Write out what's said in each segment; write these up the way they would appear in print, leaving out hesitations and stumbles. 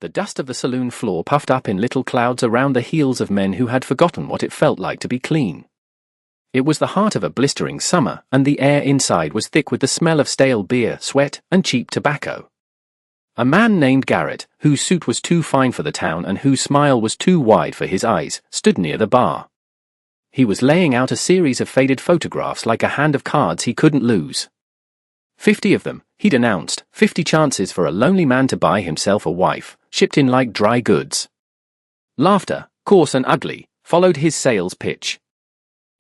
The dust of the saloon floor puffed up in little clouds around the heels of men who had forgotten what it felt like to be clean. It was the heart of a blistering summer, and the air inside was thick with the smell of stale beer, sweat, and cheap tobacco. A man named Garrett, whose suit was too fine for the town and whose smile was too wide for his eyes, stood near the bar. He was laying out a series of faded photographs like a hand of cards he couldn't lose. 50 of them, he'd announced, 50 chances for a lonely man to buy himself a wife, shipped in like dry goods. Laughter, coarse and ugly, followed his sales pitch.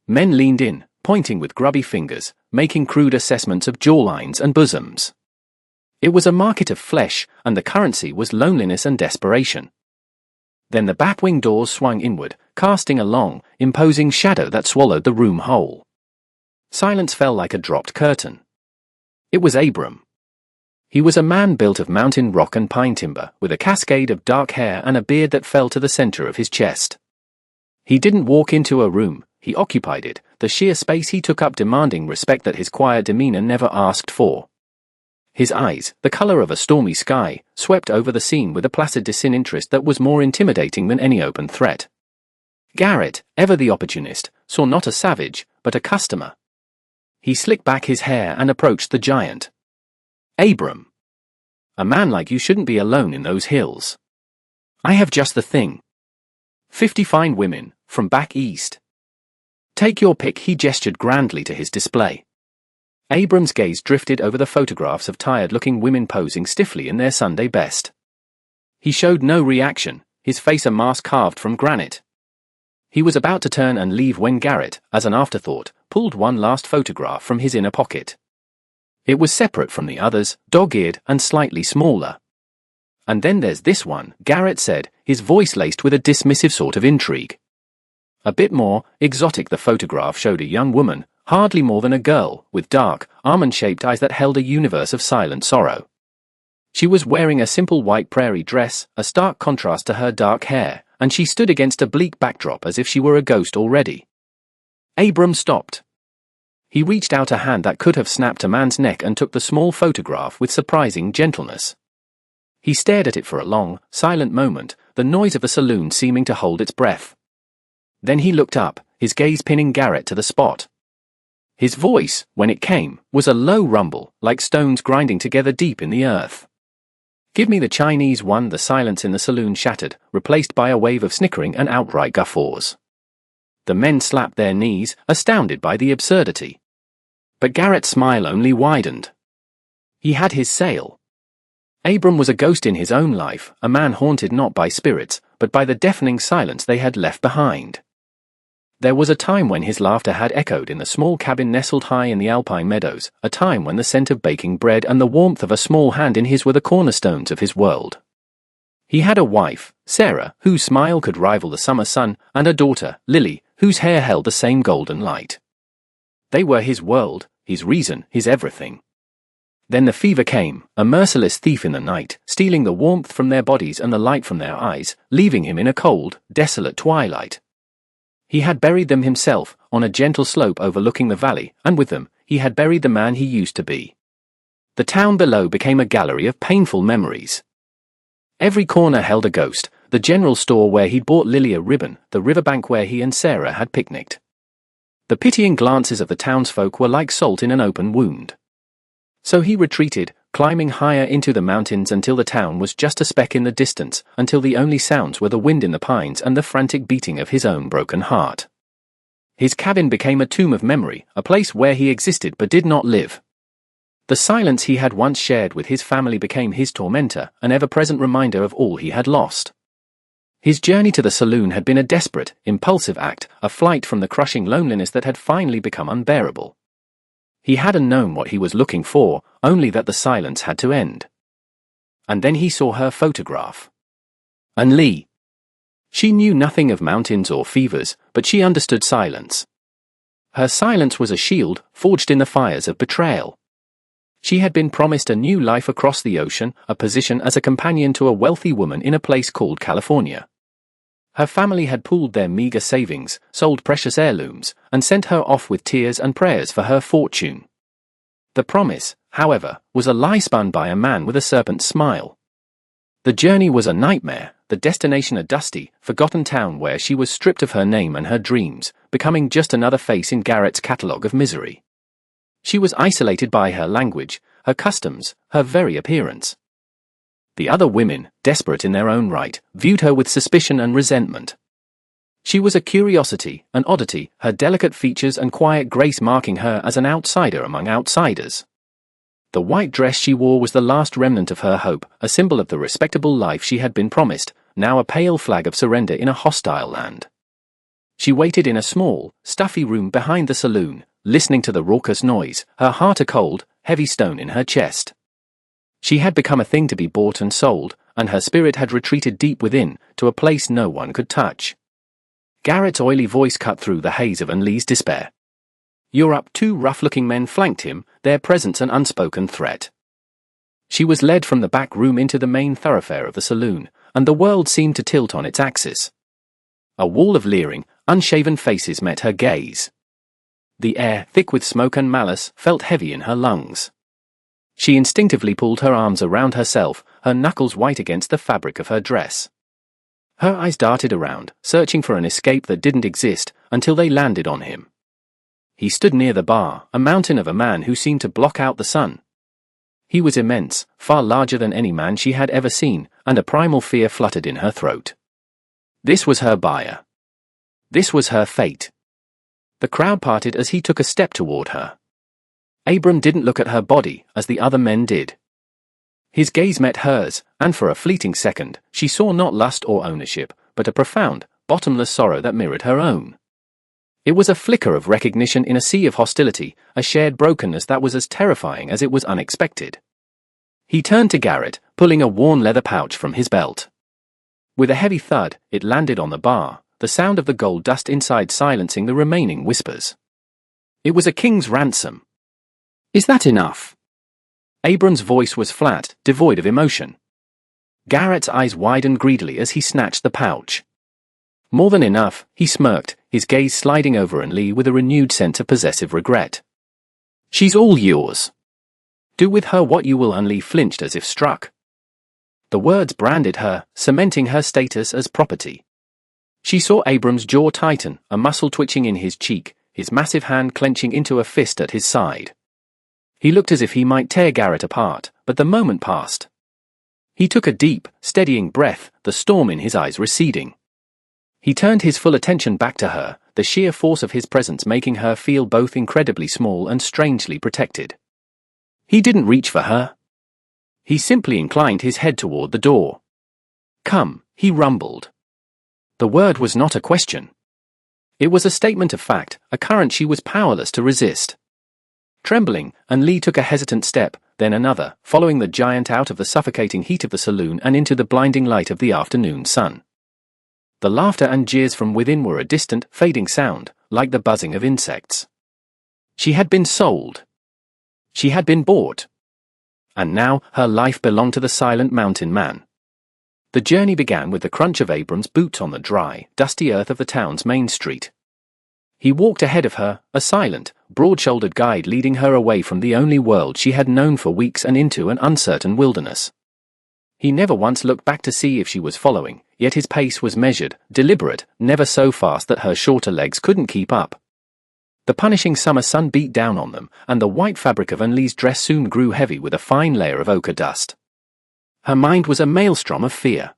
Men leaned in, pointing with grubby fingers, making crude assessments of jawlines and bosoms. It was a market of flesh, and the currency was loneliness and desperation. Then the batwing doors swung inward, casting a long, imposing shadow that swallowed the room whole. Silence fell like a dropped curtain. It was Abram. He was a man built of mountain rock and pine timber, with a cascade of dark hair and a beard that fell to the center of his chest. He didn't walk into a room, he occupied it, the sheer space he took up demanding respect that his quiet demeanor never asked for. His eyes, the color of a stormy sky, swept over the scene with a placid disinterest that was more intimidating than any open threat. Garrett, ever the opportunist, saw not a savage, but a customer. He slicked back his hair and approached the giant. Abram. A man like you shouldn't be alone in those hills. I have just the thing. 50 fine women, from back east. Take your pick, he gestured grandly to his display. Abram's gaze drifted over the photographs of tired-looking women posing stiffly in their Sunday best. He showed no reaction, his face a mask carved from granite. He was about to turn and leave when Garrett, as an afterthought, pulled one last photograph from his inner pocket. It was separate from the others, dog-eared and slightly smaller. And then there's this one, Garrett said, his voice laced with a dismissive sort of intrigue. A bit more exotic, the photograph showed a young woman, hardly more than a girl, with dark, almond-shaped eyes that held a universe of silent sorrow. She was wearing a simple white prairie dress, a stark contrast to her dark hair, and she stood against a bleak backdrop as if she were a ghost already. Abram stopped. He reached out a hand that could have snapped a man's neck and took the small photograph with surprising gentleness. He stared at it for a long, silent moment, the noise of the saloon seeming to hold its breath. Then he looked up, his gaze pinning Garrett to the spot. His voice, when it came, was a low rumble, like stones grinding together deep in the earth. Give me the Chinese one. The silence in the saloon shattered, replaced by a wave of snickering and outright guffaws. The men slapped their knees, astounded by the absurdity. But Garrett's smile only widened. He had his sale. Abram was a ghost in his own life, a man haunted not by spirits, but by the deafening silence they had left behind. There was a time when his laughter had echoed in the small cabin nestled high in the alpine meadows, a time when the scent of baking bread and the warmth of a small hand in his were the cornerstones of his world. He had a wife, Sarah, whose smile could rival the summer sun, and a daughter, Lily, whose hair held the same golden light. They were his world, his reason, his everything. Then the fever came, a merciless thief in the night, stealing the warmth from their bodies and the light from their eyes, leaving him in a cold, desolate twilight. He had buried them himself, on a gentle slope overlooking the valley, and with them, he had buried the man he used to be. The town below became a gallery of painful memories. Every corner held a ghost, the general store where he'd bought Lily a ribbon, the riverbank where he and Sarah had picnicked. The pitying glances of the townsfolk were like salt in an open wound. So he retreated, climbing higher into the mountains until the town was just a speck in the distance, until the only sounds were the wind in the pines and the frantic beating of his own broken heart. His cabin became a tomb of memory, a place where he existed but did not live. The silence he had once shared with his family became his tormentor, an ever-present reminder of all he had lost. His journey to the saloon had been a desperate, impulsive act, a flight from the crushing loneliness that had finally become unbearable. He hadn't known what he was looking for, only that the silence had to end. And then he saw her photograph. And Lee. She knew nothing of mountains or fevers, but she understood silence. Her silence was a shield forged in the fires of betrayal. She had been promised a new life across the ocean, a position as a companion to a wealthy woman in a place called California. Her family had pooled their meager savings, sold precious heirlooms, and sent her off with tears and prayers for her fortune. The promise, however, was a lie spun by a man with a serpent's smile. The journey was a nightmare, the destination a dusty, forgotten town where she was stripped of her name and her dreams, becoming just another face in Garrett's catalogue of misery. She was isolated by her language, her customs, her very appearance. The other women, desperate in their own right, viewed her with suspicion and resentment. She was a curiosity, an oddity, her delicate features and quiet grace marking her as an outsider among outsiders. The white dress she wore was the last remnant of her hope, a symbol of the respectable life she had been promised, now a pale flag of surrender in a hostile land. She waited in a small, stuffy room behind the saloon, listening to the raucous noise, her heart a cold, heavy stone in her chest. She had become a thing to be bought and sold, and her spirit had retreated deep within, to a place no one could touch. Garrett's oily voice cut through the haze of Unlee's despair. "You're up." Two rough-looking men flanked him, their presence an unspoken threat. She was led from the back room into the main thoroughfare of the saloon, and the world seemed to tilt on its axis. A wall of leering, unshaven faces met her gaze. The air, thick with smoke and malice, felt heavy in her lungs. She instinctively pulled her arms around herself, her knuckles white against the fabric of her dress. Her eyes darted around, searching for an escape that didn't exist, until they landed on him. He stood near the bar, a mountain of a man who seemed to block out the sun. He was immense, far larger than any man she had ever seen, and a primal fear fluttered in her throat. This was her buyer. This was her fate. The crowd parted as he took a step toward her. Abram didn't look at her body, as the other men did. His gaze met hers, and for a fleeting second, she saw not lust or ownership, but a profound, bottomless sorrow that mirrored her own. It was a flicker of recognition in a sea of hostility, a shared brokenness that was as terrifying as it was unexpected. He turned to Garrett, pulling a worn leather pouch from his belt. With a heavy thud, it landed on the bar, the sound of the gold dust inside silencing the remaining whispers. It was a king's ransom. "Is that enough?" Abram's voice was flat, devoid of emotion. Garrett's eyes widened greedily as he snatched the pouch. "More than enough," he smirked, his gaze sliding over Unlee with a renewed sense of possessive regret. "She's all yours. Do with her what you will." Unlee flinched as if struck. The words branded her, cementing her status as property. She saw Abram's jaw tighten, a muscle twitching in his cheek, his massive hand clenching into a fist at his side. He looked as if he might tear Garrett apart, but the moment passed. He took a deep, steadying breath, the storm in his eyes receding. He turned his full attention back to her, the sheer force of his presence making her feel both incredibly small and strangely protected. He didn't reach for her. He simply inclined his head toward the door. "Come," he rumbled. The word was not a question. It was a statement of fact, a current she was powerless to resist. Trembling, Unlee took a hesitant step, then another, following the giant out of the suffocating heat of the saloon and into the blinding light of the afternoon sun. The laughter and jeers from within were a distant, fading sound, like the buzzing of insects. She had been sold. She had been bought. And now her life belonged to the silent mountain man. The journey began with the crunch of Abram's boots on the dry, dusty earth of the town's main street. He walked ahead of her, a silent, broad-shouldered guide leading her away from the only world she had known for weeks and into an uncertain wilderness. He never once looked back to see if she was following, yet his pace was measured, deliberate, never so fast that her shorter legs couldn't keep up. The punishing summer sun beat down on them, and the white fabric of Unlee's dress soon grew heavy with a fine layer of ochre dust. Her mind was a maelstrom of fear.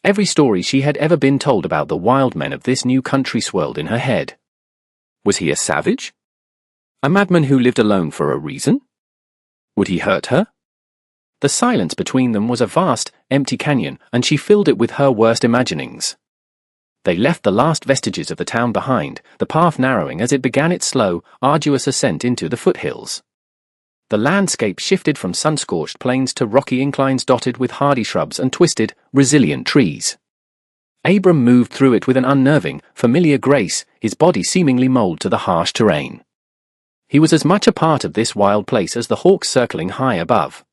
Every story she had ever been told about the wild men of this new country swirled in her head. Was he a savage? A madman who lived alone for a reason? Would he hurt her? The silence between them was a vast, empty canyon, and she filled it with her worst imaginings. They left the last vestiges of the town behind, the path narrowing as it began its slow, arduous ascent into the foothills. The landscape shifted from sun-scorched plains to rocky inclines dotted with hardy shrubs and twisted, resilient trees. Abram moved through it with an unnerving, familiar grace, his body seemingly molded to the harsh terrain. He was as much a part of this wild place as the hawks circling high above.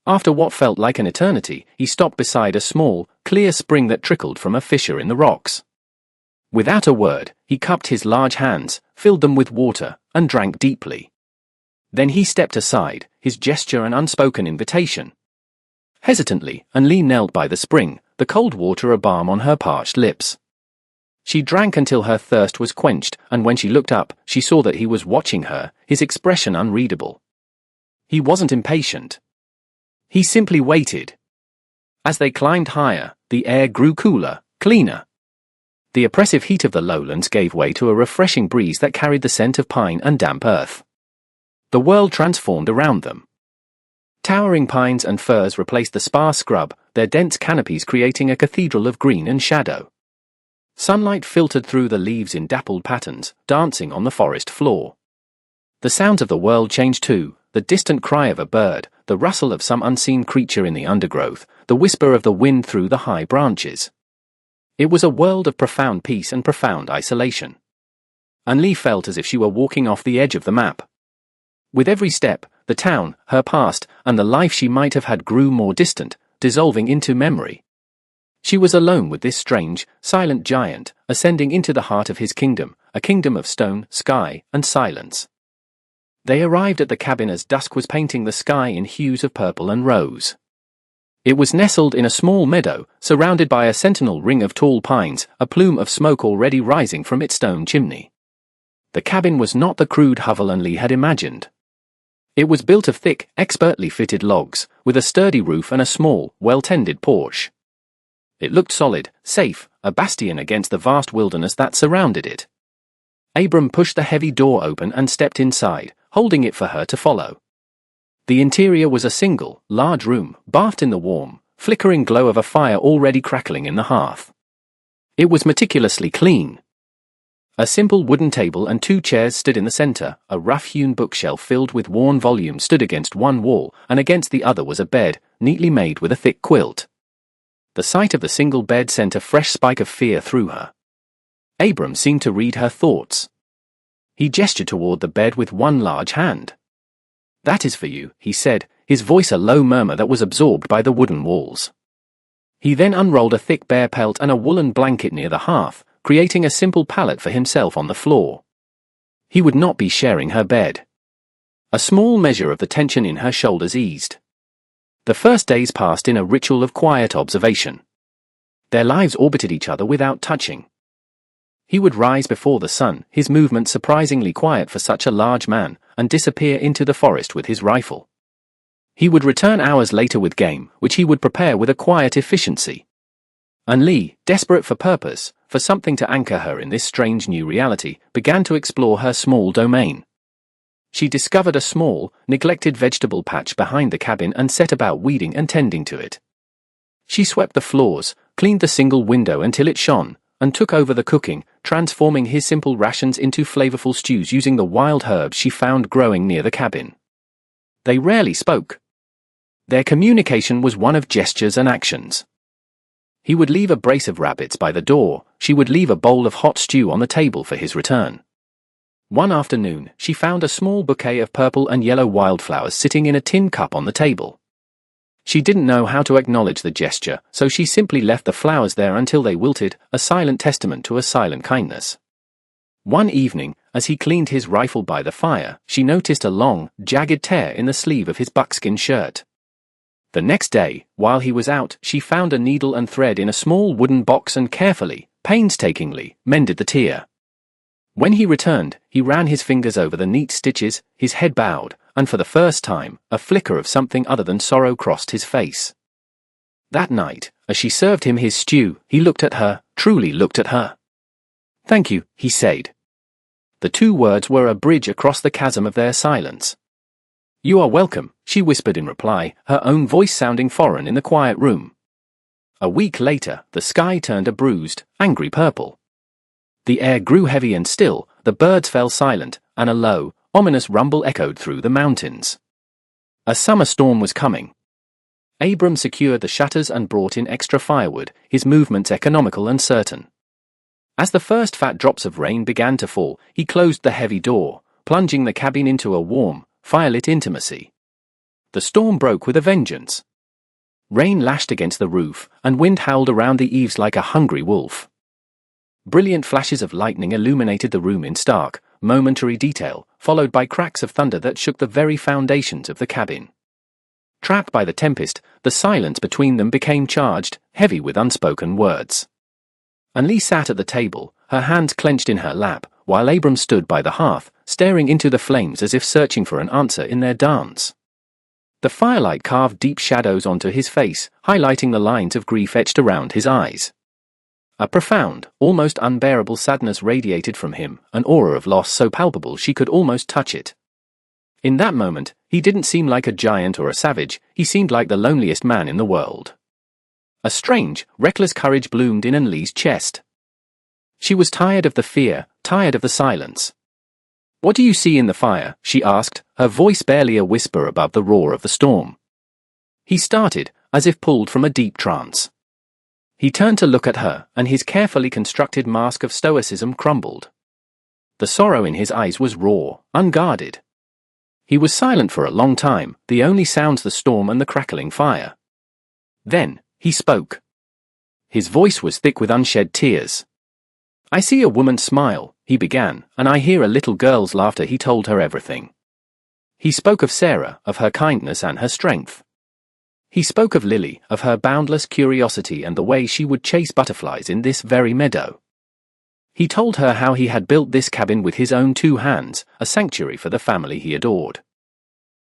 After what felt like an eternity, he stopped beside a small, clear spring that trickled from a fissure in the rocks. Without a word, he cupped his large hands, filled them with water, and drank deeply. Then he stepped aside, his gesture an unspoken invitation. Hesitantly, Anli knelt by the spring, the cold water a balm on her parched lips. She drank until her thirst was quenched, and when she looked up, she saw that he was watching her, his expression unreadable. He wasn't impatient. He simply waited. As they climbed higher, the air grew cooler, cleaner. The oppressive heat of the lowlands gave way to a refreshing breeze that carried the scent of pine and damp earth. The world transformed around them. Towering pines and firs replaced the sparse scrub, their dense canopies creating a cathedral of green and shadow. Sunlight filtered through the leaves in dappled patterns, dancing on the forest floor. The sounds of the world changed too, the distant cry of a bird, the rustle of some unseen creature in the undergrowth, the whisper of the wind through the high branches. It was a world of profound peace and profound isolation. Anli felt as if she were walking off the edge of the map. With every step, the town, her past, and the life she might have had grew more distant, dissolving into memory. She was alone with this strange, silent giant, ascending into the heart of his kingdom, a kingdom of stone, sky, and silence. They arrived at the cabin as dusk was painting the sky in hues of purple and rose. It was nestled in a small meadow, surrounded by a sentinel ring of tall pines, a plume of smoke already rising from its stone chimney. The cabin was not the crude hovel Anli had imagined. It was built of thick, expertly fitted logs, with a sturdy roof and a small, well-tended porch. It looked solid, safe, a bastion against the vast wilderness that surrounded it. Abram pushed the heavy door open and stepped inside, holding it for her to follow. The interior was a single, large room, bathed in the warm, flickering glow of a fire already crackling in the hearth. It was meticulously clean. A simple wooden table and 2 chairs stood in the center, a rough-hewn bookshelf filled with worn volumes stood against one wall, and against the other was a bed, neatly made with a thick quilt. The sight of the single bed sent a fresh spike of fear through her. Abram seemed to read her thoughts. He gestured toward the bed with one large hand. "That is for you," he said, his voice a low murmur that was absorbed by the wooden walls. He then unrolled a thick bear pelt and a woolen blanket near the hearth, creating a simple pallet for himself on the floor. He would not be sharing her bed. A small measure of the tension in her shoulders eased. The first days passed in a ritual of quiet observation. Their lives orbited each other without touching. He would rise before the sun, his movements surprisingly quiet for such a large man, and disappear into the forest with his rifle. He would return hours later with game, which he would prepare with a quiet efficiency. Anli, desperate for purpose, for something to anchor her in this strange new reality, began to explore her small domain. She discovered a small, neglected vegetable patch behind the cabin and set about weeding and tending to it. She swept the floors, cleaned the single window until it shone, and took over the cooking, transforming his simple rations into flavorful stews using the wild herbs she found growing near the cabin. They rarely spoke. Their communication was one of gestures and actions. He would leave a brace of rabbits by the door, she would leave a bowl of hot stew on the table for his return. One afternoon, she found a small bouquet of purple and yellow wildflowers sitting in a tin cup on the table. She didn't know how to acknowledge the gesture, so she simply left the flowers there until they wilted, a silent testament to a silent kindness. One evening, as he cleaned his rifle by the fire, she noticed a long, jagged tear in the sleeve of his buckskin shirt. The next day, while he was out, she found a needle and thread in a small wooden box and carefully, painstakingly, mended the tear. When he returned, he ran his fingers over the neat stitches, his head bowed, and for the first time, a flicker of something other than sorrow crossed his face. That night, as she served him his stew, he looked at her, truly looked at her. "Thank you," he said. The 2 words were a bridge across the chasm of their silence. "You are welcome," she whispered in reply, her own voice sounding foreign in the quiet room. A week later, the sky turned a bruised, angry purple. The air grew heavy and still, the birds fell silent, and a low, ominous rumble echoed through the mountains. A summer storm was coming. Abram secured the shutters and brought in extra firewood, his movements economical and certain. As the first fat drops of rain began to fall, he closed the heavy door, plunging the cabin into a warm, firelit intimacy. The storm broke with a vengeance. Rain lashed against the roof, and wind howled around the eaves like a hungry wolf. Brilliant flashes of lightning illuminated the room in stark, momentary detail, followed by cracks of thunder that shook the very foundations of the cabin. Trapped by the tempest, the silence between them became charged, heavy with unspoken words. Lee sat at the table, her hands clenched in her lap, while Abram stood by the hearth, staring into the flames as if searching for an answer in their dance. The firelight carved deep shadows onto his face, highlighting the lines of grief etched around his eyes. A profound, almost unbearable sadness radiated from him, an aura of loss so palpable she could almost touch it. In that moment, he didn't seem like a giant or a savage, he seemed like the loneliest man in the world. A strange, reckless courage bloomed in Lee's chest. She was tired of the fear, tired of the silence. "What do you see in the fire?" she asked, her voice barely a whisper above the roar of the storm. He started, as if pulled from a deep trance. He turned to look at her, and his carefully constructed mask of stoicism crumbled. The sorrow in his eyes was raw, unguarded. He was silent for a long time, the only sounds the storm and the crackling fire. Then, he spoke. His voice was thick with unshed tears. "I see a woman smile," he began, "and I hear a little girl's laughter." He told her everything. He spoke of Sarah, of her kindness and her strength. He spoke of Lily, of her boundless curiosity and the way she would chase butterflies in this very meadow. He told her how he had built this cabin with his own 2 hands, a sanctuary for the family he adored.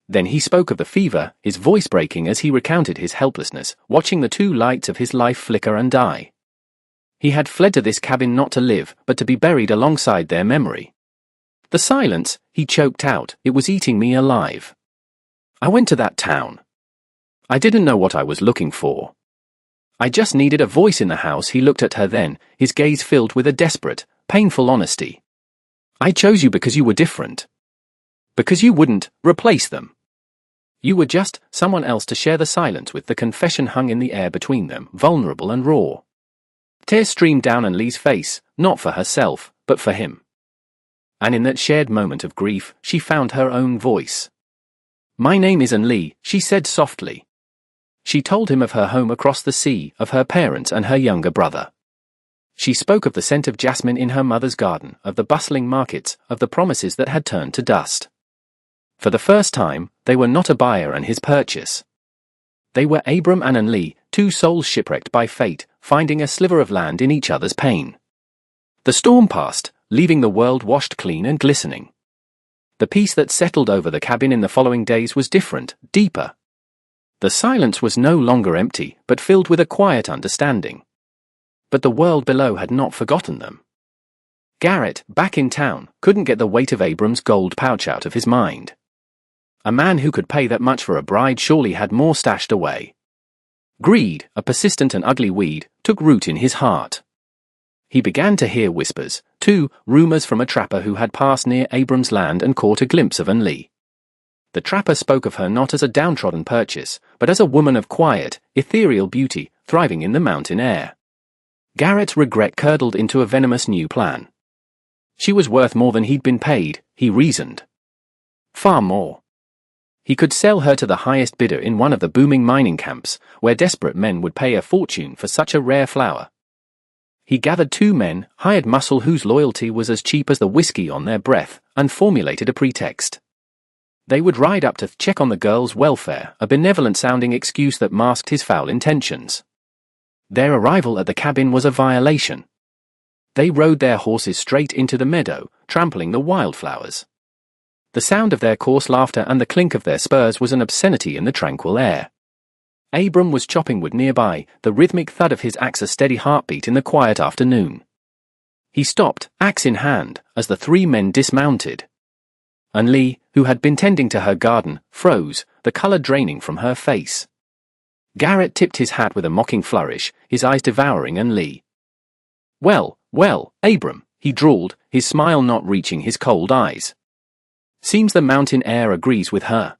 Then he spoke of the fever, his voice breaking as he recounted his helplessness, watching the 2 lights of his life flicker and die. He had fled to this cabin not to live, but to be buried alongside their memory. The silence, he choked out, it was eating me alive. "I went to that town. I didn't know what I was looking for. I just needed a voice in the house." He looked at her then, his gaze filled with a desperate, painful honesty. "I chose you because you were different. Because you wouldn't replace them. You were just someone else to share the silence with." The confession hung in the air between them, vulnerable and raw. Tears streamed down Lee's face, not for herself, but for him. And in that shared moment of grief, she found her own voice. "My name is Lee," she said softly. She told him of her home across the sea, of her parents and her younger brother. She spoke of the scent of jasmine in her mother's garden, of the bustling markets, of the promises that had turned to dust. For the first time, they were not a buyer and his purchase. They were Abram and Lee, 2 souls shipwrecked by fate, finding a sliver of land in each other's pain. The storm passed, leaving the world washed clean and glistening. The peace that settled over the cabin in the following days was different, deeper. The silence was no longer empty, but filled with a quiet understanding. But the world below had not forgotten them. Garrett, back in town, couldn't get the weight of Abram's gold pouch out of his mind. A man who could pay that much for a bride surely had more stashed away. Greed, a persistent and ugly weed, took root in his heart. He began to hear whispers, too, rumors from a trapper who had passed near Abram's land and caught a glimpse of Lee. The trapper spoke of her not as a downtrodden purchase, but as a woman of quiet, ethereal beauty, thriving in the mountain air. Garrett's regret curdled into a venomous new plan. She was worth more than he'd been paid, he reasoned. Far more. He could sell her to the highest bidder in one of the booming mining camps, where desperate men would pay a fortune for such a rare flower. He gathered 2 men, hired muscle whose loyalty was as cheap as the whiskey on their breath, and formulated a pretext. They would ride up to check on the girl's welfare, a benevolent-sounding excuse that masked his foul intentions. Their arrival at the cabin was a violation. They rode their horses straight into the meadow, trampling the wildflowers. The sound of their coarse laughter and the clink of their spurs was an obscenity in the tranquil air. Abram was chopping wood nearby, the rhythmic thud of his axe a steady heartbeat in the quiet afternoon. He stopped, axe in hand, as the 3 men dismounted. And Lee, who had been tending to her garden, froze, the color draining from her face. Garrett tipped his hat with a mocking flourish, his eyes devouring Lee. Well, Abram, he drawled, his smile not reaching his cold eyes. Seems the mountain air agrees with her.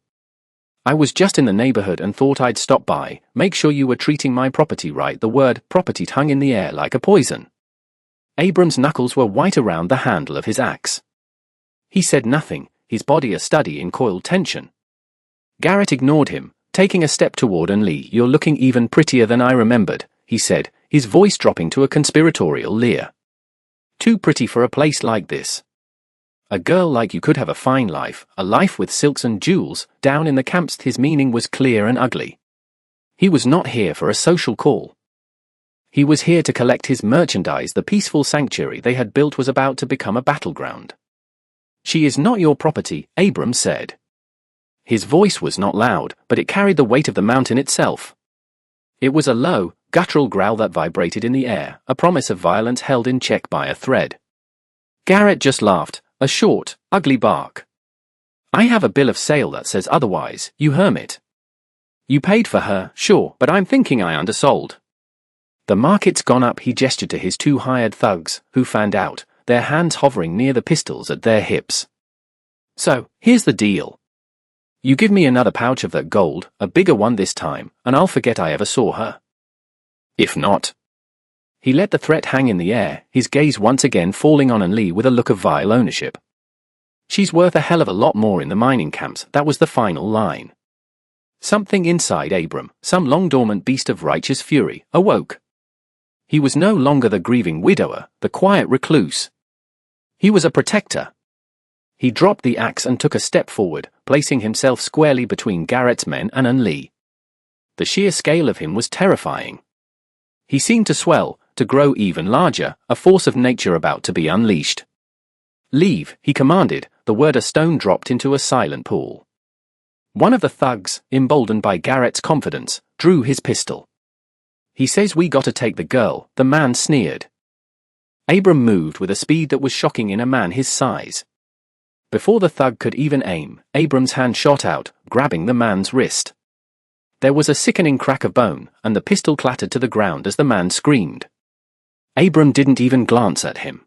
I was just in the neighborhood and thought I'd stop by, make sure you were treating my property right. The word property hung in the air like a poison. Abram's knuckles were white around the handle of his axe. He said nothing, his body a study in coiled tension. Garrett ignored him, taking a step toward Lee. You're looking even prettier than I remembered, he said, his voice dropping to a conspiratorial leer. Too pretty for a place like this. A girl like you could have a fine life, a life with silks and jewels. Down in the camps his meaning was clear and ugly. He was not here for a social call. He was here to collect his merchandise. The peaceful sanctuary they had built was about to become a battleground. She is not your property, Abram said. His voice was not loud, but it carried the weight of the mountain itself. It was a low, guttural growl that vibrated in the air, a promise of violence held in check by a thread. Garrett just laughed, a short, ugly bark. I have a bill of sale that says otherwise, you hermit. You paid for her, sure, but I'm thinking I undersold. The market's gone up. He gestured to his 2 hired thugs, who fanned out, their hands hovering near the pistols at their hips. So, here's the deal. You give me another pouch of that gold, a bigger one this time, and I'll forget I ever saw her. If not. He let the threat hang in the air, his gaze once again falling on Lee with a look of vile ownership. She's worth a hell of a lot more in the mining camps. That was the final line. Something inside Abram, some long-dormant beast of righteous fury, awoke. He was no longer the grieving widower, the quiet recluse. He was a protector. He dropped the axe and took a step forward, placing himself squarely between Garrett's men and Lee. The sheer scale of him was terrifying. He seemed to swell, to grow even larger, a force of nature about to be unleashed. Leave, he commanded, the word. A stone dropped into a silent pool. One of the thugs, emboldened by Garrett's confidence, drew his pistol. He says we gotta take the girl, the man sneered. Abram moved with a speed that was shocking in a man his size. Before the thug could even aim, Abram's hand shot out, grabbing the man's wrist. There was a sickening crack of bone, and the pistol clattered to the ground as the man screamed. Abram didn't even glance at him.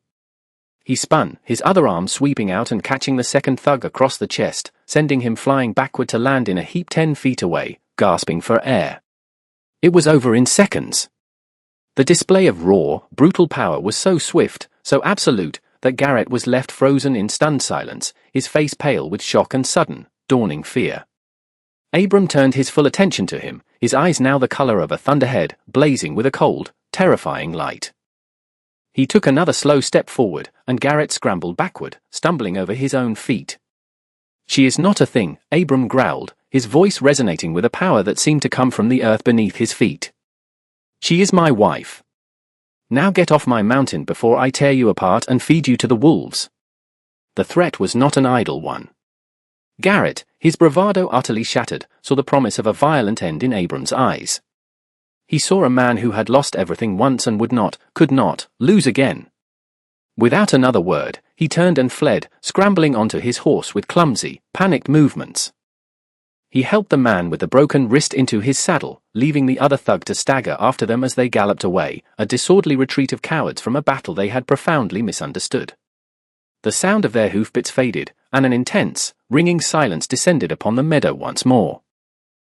He spun, his other arm sweeping out and catching the second thug across the chest, sending him flying backward to land in a heap 10 feet away, gasping for air. It was over in seconds. The display of raw, brutal power was so swift, so absolute, that Garrett was left frozen in stunned silence, his face pale with shock and sudden, dawning fear. Abram turned his full attention to him, his eyes now the color of a thunderhead, blazing with a cold, terrifying light. He took another slow step forward, and Garrett scrambled backward, stumbling over his own feet. She is not a thing, Abram growled, his voice resonating with a power that seemed to come from the earth beneath his feet. She is my wife. Now get off my mountain before I tear you apart and feed you to the wolves. The threat was not an idle one. Garrett, his bravado utterly shattered, saw the promise of a violent end in Abram's eyes. He saw a man who had lost everything once and could not, lose again. Without another word, he turned and fled, scrambling onto his horse with clumsy, panicked movements. He helped the man with the broken wrist into his saddle, leaving the other thug to stagger after them as they galloped away, a disorderly retreat of cowards from a battle they had profoundly misunderstood. The sound of their hoofbeats faded, and an intense, ringing silence descended upon the meadow once more.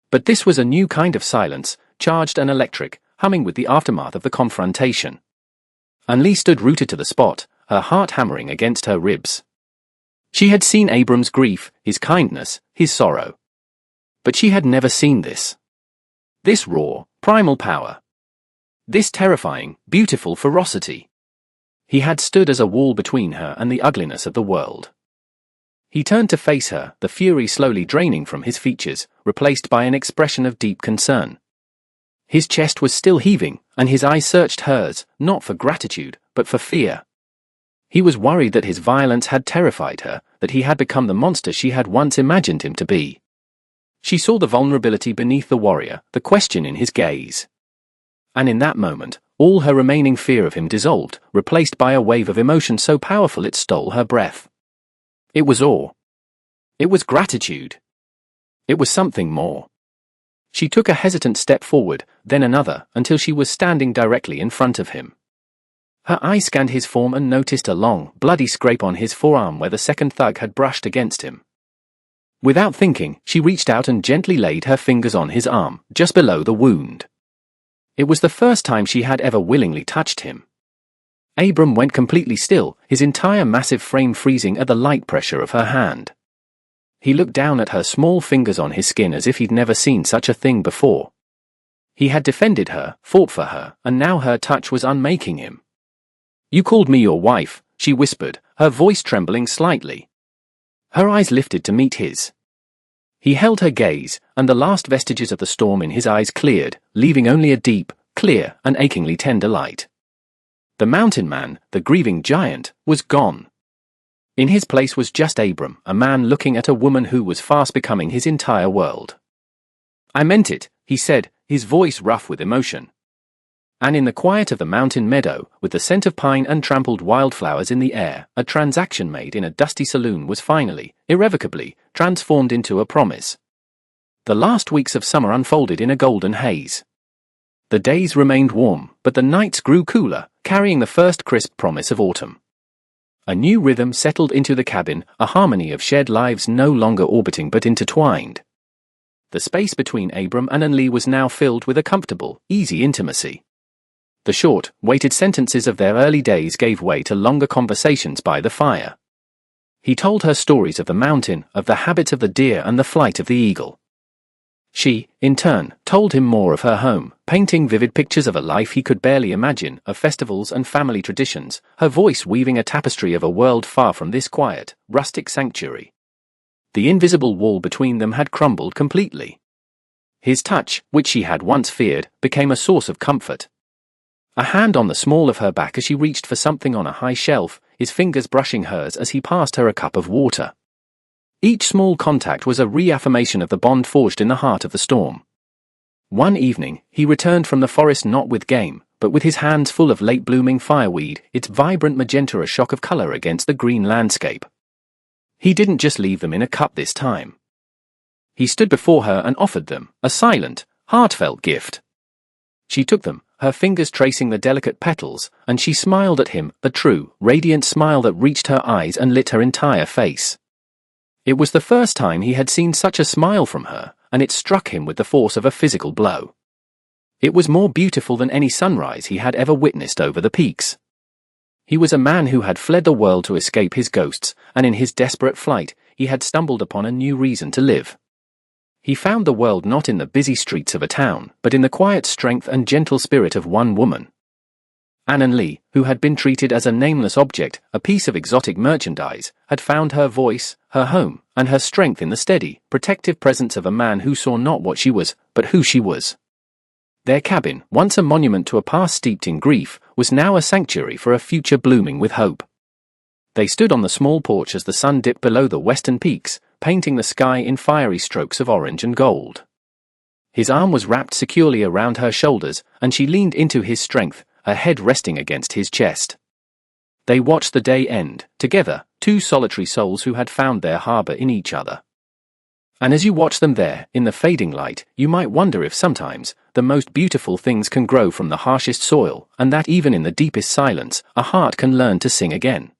But this was a new kind of silence, charged and electric, humming with the aftermath of the confrontation. Lee stood rooted to the spot, her heart hammering against her ribs. She had seen Abram's grief, his kindness, his sorrow. But she had never seen this. This raw, primal power. This terrifying, beautiful ferocity. He had stood as a wall between her and the ugliness of the world. He turned to face her, the fury slowly draining from his features, replaced by an expression of deep concern. His chest was still heaving, and his eyes searched hers, not for gratitude, but for fear. He was worried that his violence had terrified her, that he had become the monster she had once imagined him to be. She saw the vulnerability beneath the warrior, the question in his gaze. And in that moment, all her remaining fear of him dissolved, replaced by a wave of emotion so powerful it stole her breath. It was awe. It was gratitude. It was something more. She took a hesitant step forward, then another, until she was standing directly in front of him. Her eye scanned his form and noticed a long, bloody scrape on his forearm where the second thug had brushed against him. Without thinking, she reached out and gently laid her fingers on his arm, just below the wound. It was the first time she had ever willingly touched him. Abram went completely still, his entire massive frame freezing at the light pressure of her hand. He looked down at her small fingers on his skin as if he'd never seen such a thing before. He had defended her, fought for her, and now her touch was unmaking him. You called me your wife, she whispered, her voice trembling slightly. Her eyes lifted to meet his. He held her gaze, and the last vestiges of the storm in his eyes cleared, leaving only a deep, clear, and achingly tender light. The mountain man, the grieving giant, was gone. In his place was just Abram, a man looking at a woman who was fast becoming his entire world. "I meant it," he said, his voice rough with emotion. And in the quiet of the mountain meadow, with the scent of pine and trampled wildflowers in the air, a transaction made in a dusty saloon was finally, irrevocably, transformed into a promise. The last weeks of summer unfolded in a golden haze. The days remained warm, but the nights grew cooler, carrying the first crisp promise of autumn. A new rhythm settled into the cabin, a harmony of shared lives no longer orbiting but intertwined. The space between Abram and Anne was now filled with a comfortable, easy intimacy. The short, weighted sentences of their early days gave way to longer conversations by the fire. He told her stories of the mountain, of the habits of the deer and the flight of the eagle. She, in turn, told him more of her home, painting vivid pictures of a life he could barely imagine, of festivals and family traditions, her voice weaving a tapestry of a world far from this quiet, rustic sanctuary. The invisible wall between them had crumbled completely. His touch, which she had once feared, became a source of comfort. A hand on the small of her back as she reached for something on a high shelf, his fingers brushing hers as he passed her a cup of water. Each small contact was a reaffirmation of the bond forged in the heart of the storm. One evening, he returned from the forest not with game, but with his hands full of late-blooming fireweed, its vibrant magenta a shock of color against the green landscape. He didn't just leave them in a cup this time. He stood before her and offered them, a silent, heartfelt gift. She took them, her fingers tracing the delicate petals, and she smiled at him, a true, radiant smile that reached her eyes and lit her entire face. It was the first time he had seen such a smile from her, and it struck him with the force of a physical blow. It was more beautiful than any sunrise he had ever witnessed over the peaks. He was a man who had fled the world to escape his ghosts, and in his desperate flight, he had stumbled upon a new reason to live. He found the world not in the busy streets of a town, but in the quiet strength and gentle spirit of one woman. Anne Lee, who had been treated as a nameless object, a piece of exotic merchandise, had found her voice, her home, and her strength in the steady, protective presence of a man who saw not what she was, but who she was. Their cabin, once a monument to a past steeped in grief, was now a sanctuary for a future blooming with hope. They stood on the small porch as the sun dipped below the western peaks, painting the sky in fiery strokes of orange and gold. His arm was wrapped securely around her shoulders, and she leaned into his strength, her head resting against his chest. They watched the day end, together, two solitary souls who had found their harbor in each other. And as you watch them there, in the fading light, you might wonder if sometimes, the most beautiful things can grow from the harshest soil, and that even in the deepest silence, a heart can learn to sing again.